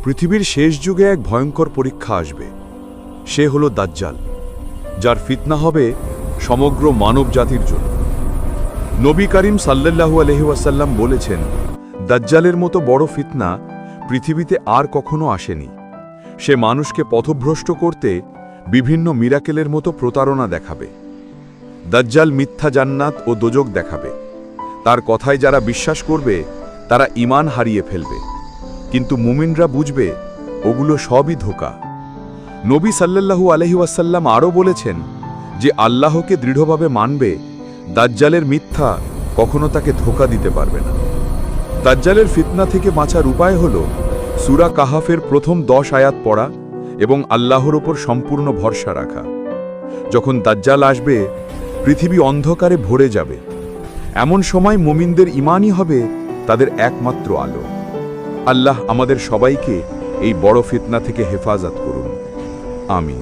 পৃথিবীর শেষ যুগে এক ভয়ঙ্কর পরীক্ষা আসবে। সে হলো দাজ্জাল, যার ফিতনা হবে সমগ্র মানব জাতির জন্য। নবী করিম সাল্লাল্লাহু আলাইহি ওয়াসাল্লাম বলেছেন, দাজ্জালের মতো বড় ফিতনা পৃথিবীতে আর কখনো আসেনি। সে মানুষকে পথভ্রষ্ট করতে বিভিন্ন মিরাকেলের মতো প্রতারণা দেখাবে। দাজ্জাল মিথ্যা জান্নাত ও দোজক দেখাবে। তার কথায় যারা বিশ্বাস করবে তারা ঈমান হারিয়ে ফেলবে, কিন্তু মুমিনরা বুঝবে ওগুলো সবই ধোঁকা। নবী সাল্লাল্লাহু আলাইহি ওয়াসাল্লাম আরও বলেছেন যে আল্লাহকে দৃঢ়ভাবে মানবে, দাজ্জালের মিথ্যা কখনো তাকে ধোঁকা দিতে পারবে না। দাজ্জালের ফিতনা থেকে বাঁচার উপায় হল সূরা কাহাফের প্রথম 10 আয়াত পড়া এবং আল্লাহর ওপর সম্পূর্ণ ভরসা রাখা। যখন দাজ্জাল আসবে, পৃথিবী অন্ধকারে ভরে যাবে। এমন সময় মুমিনদের ঈমানই হবে তাদের একমাত্র আলো। আল্লাহ আমাদের সবাইকে এই বড় ফিতনা থেকে হেফাজত করুন। আমিন।